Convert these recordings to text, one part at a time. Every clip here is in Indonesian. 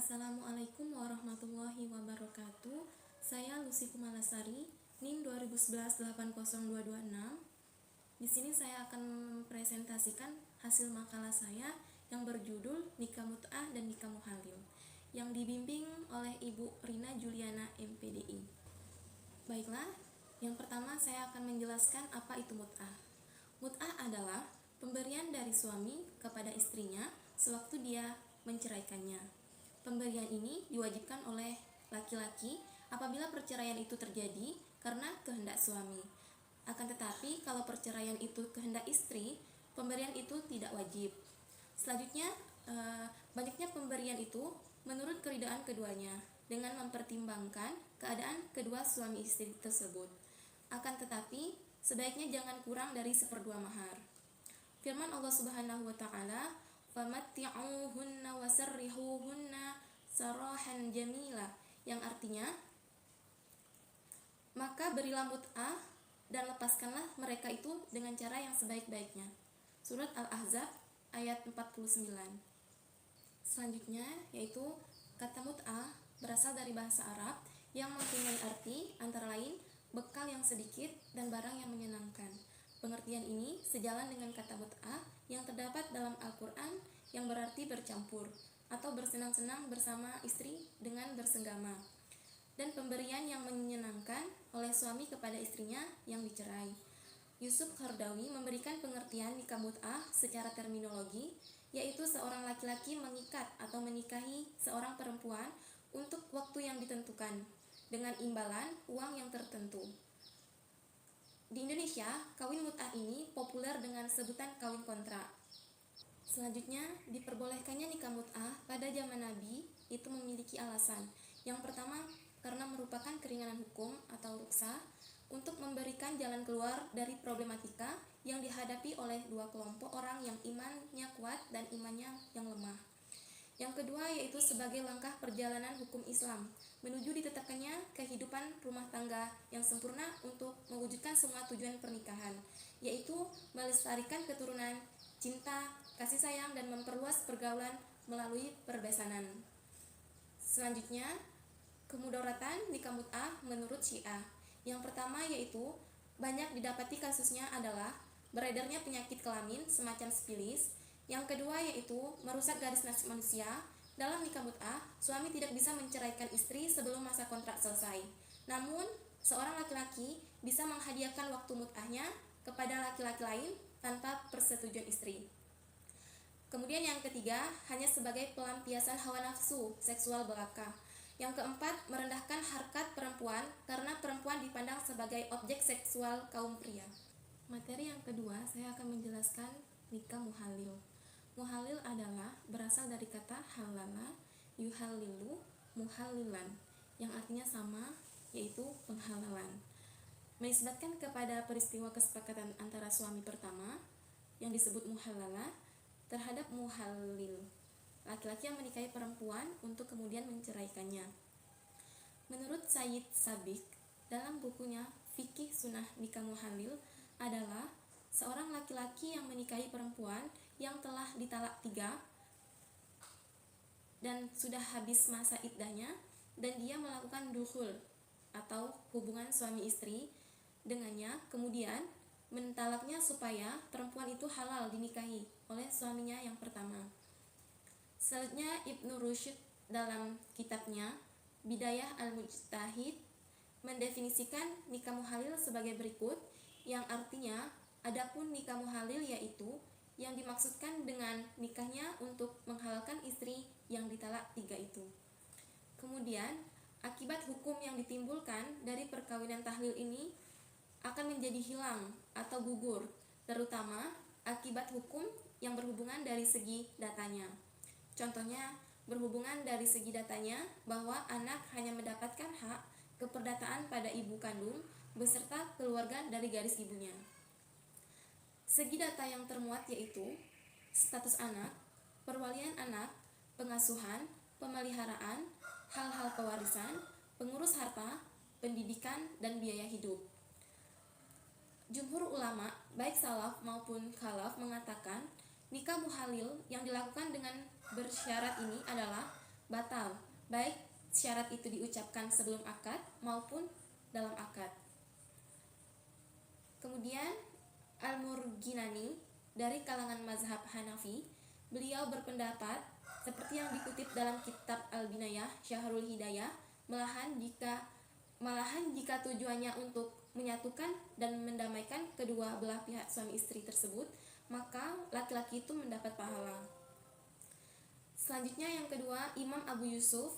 Assalamualaikum warahmatullahi wabarakatuh. Saya Lucy Kumalasari, NIM 2011-802226. Di sini saya akan mempresentasikan hasil makalah saya yang berjudul Nikah Mut'ah dan Nikah Muhalil, yang dibimbing oleh Ibu Rina Juliana MPDI. Baiklah, yang pertama saya akan menjelaskan apa itu mut'ah. Mut'ah adalah pemberian dari suami kepada istrinya sewaktu dia menceraikannya. Pemberian ini diwajibkan oleh laki-laki apabila perceraian itu terjadi karena kehendak suami. Akan tetapi, kalau perceraian itu kehendak istri, pemberian itu tidak wajib. Selanjutnya, banyaknya pemberian itu menurut keridaan keduanya dengan mempertimbangkan keadaan kedua suami istri tersebut. Akan tetapi, sebaiknya jangan kurang dari 1/2 mahar. Firman Allah Subhanahu wa taala, "Famatti'uhunna wasarrihuhunna sarahan jamila", yang artinya, maka berilah mut'ah dan lepaskanlah mereka itu dengan cara yang sebaik-baiknya. Surat Al-Ahzab ayat 49. Selanjutnya yaitu kata mut'ah berasal dari bahasa Arab yang mempunyai arti antara lain bekal yang sedikit dan barang yang menyenangkan. Pengertian ini sejalan dengan kata mut'ah yang terdapat dalam Al-Quran yang berarti bercampur atau bersenang-senang bersama istri dengan bersenggama, dan pemberian yang menyenangkan oleh suami kepada istrinya yang dicerai. Yusuf Qaradawi memberikan pengertian nikah mut'ah secara terminologi, yaitu seorang laki-laki mengikat atau menikahi seorang perempuan untuk waktu yang ditentukan dengan imbalan uang yang tertentu. Di Indonesia, kawin mut'ah ini populer dengan sebutan kawin kontrak. Selanjutnya, diperbolehkannya nikah mut'ah pada zaman Nabi itu memiliki alasan. Yang pertama, karena merupakan keringanan hukum atau rukhsah untuk memberikan jalan keluar dari problematika yang dihadapi oleh dua kelompok orang yang imannya kuat dan imannya yang lemah. Yang kedua yaitu sebagai langkah perjalanan hukum Islam menuju ditetapkannya kehidupan rumah tangga yang sempurna untuk mewujudkan semua tujuan pernikahan, yaitu melestarikan keturunan, cinta, kasih sayang, dan memperluas pergaulan melalui perbesanan. Selanjutnya, kemudaratan nikah mut'ah menurut Syiah. Yang pertama yaitu banyak didapati kasusnya adalah beredarnya penyakit kelamin semacam sifilis. Yang kedua yaitu merusak garis nasib manusia. Dalam nikah mut'ah, suami tidak bisa menceraikan istri sebelum masa kontrak selesai. Namun, seorang laki-laki bisa menghadiahkan waktu mut'ahnya kepada laki-laki lain tanpa persetujuan istri. Kemudian yang ketiga, hanya sebagai pelampiasan hawa nafsu seksual belaka. Yang keempat, merendahkan harkat perempuan karena perempuan dipandang sebagai objek seksual kaum pria. Materi yang kedua, saya akan menjelaskan nikah muhalil. Muhalil adalah berasal dari kata halala, yuhalilu, muhalilan, yang artinya sama, yaitu penghalalan. Menisbatkan kepada peristiwa kesepakatan antara suami pertama, yang disebut muhalala, terhadap muhalil, laki-laki yang menikahi perempuan untuk kemudian menceraikannya. Menurut Sayyid Sabiq, dalam bukunya Fikih Sunnah Nikah Muhalil adalah seorang laki-laki yang menikahi perempuan yang telah ditalak 3 dan sudah habis masa iddahnya, dan dia melakukan dukhul atau hubungan suami istri dengannya, kemudian mentalaknya supaya perempuan itu halal dinikahi oleh suaminya yang pertama. Selanjutnya, Ibnu Rushd dalam kitabnya Bidayah Al-Mujtahid mendefinisikan nikah muhalil sebagai berikut, yang artinya adapun nikah muhalil yaitu yang dimaksudkan dengan nikahnya untuk menghalalkan istri yang ditalak 3 itu. Kemudian, akibat hukum yang ditimbulkan dari perkawinan tahlil ini akan menjadi hilang atau gugur, terutama akibat hukum yang berhubungan dari segi datanya. Contohnya, berhubungan dari segi datanya bahwa anak hanya mendapatkan hak keperdataan pada ibu kandung beserta keluarga dari garis ibunya. Segi data yang termuat yaitu status anak, perwalian anak, pengasuhan, pemeliharaan, hal-hal pewarisan, pengurus harta, pendidikan, dan biaya hidup. Jumhur ulama, baik salaf maupun khalaf, mengatakan nikah muhalil yang dilakukan dengan bersyarat ini adalah batal baik syarat itu diucapkan sebelum akad maupun dalam akad. Kemudian Al-Murginani dari kalangan mazhab Hanafi, beliau berpendapat seperti yang dikutip dalam kitab Al-Binayah Syahrul Hidayah, malahan jika tujuannya untuk menyatukan dan mendamaikan kedua belah pihak suami istri tersebut, maka laki-laki itu mendapat pahala. Selanjutnya yang kedua, Imam Abu Yusuf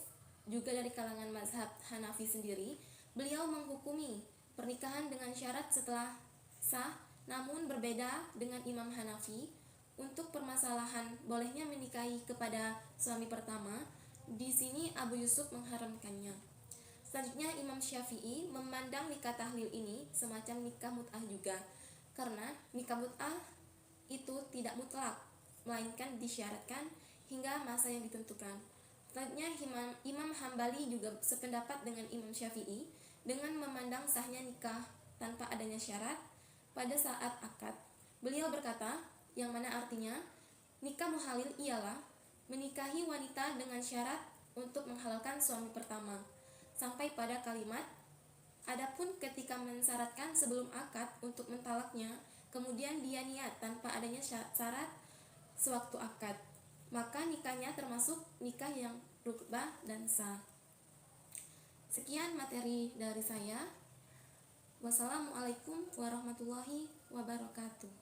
juga dari kalangan mazhab Hanafi sendiri, beliau menghukumi pernikahan dengan syarat setelah sah, namun berbeda dengan Imam Hanafi. Untuk permasalahan bolehnya menikahi kepada suami pertama, di sini Abu Yusuf mengharamkannya. Selanjutnya Imam Syafi'i memandang nikah tahlil ini semacam nikah mut'ah juga, karena nikah mut'ah itu tidak mutlak, melainkan disyaratkan hingga masa yang ditentukan. Selanjutnya Imam Hambali juga sependapat dengan Imam Syafi'i dengan memandang sahnya nikah tanpa adanya syarat pada saat akad. Beliau berkata, yang mana artinya nikah muhalil ialah menikahi wanita dengan syarat untuk menghalalkan suami pertama, sampai pada kalimat adapun ketika mensyaratkan sebelum akad untuk mentalaknya, kemudian dia niat tanpa adanya syarat sewaktu akad, maka nikahnya termasuk nikah yang rukbah dan sah. Sekian materi dari saya. Wassalamualaikum warahmatullahi wabarakatuh.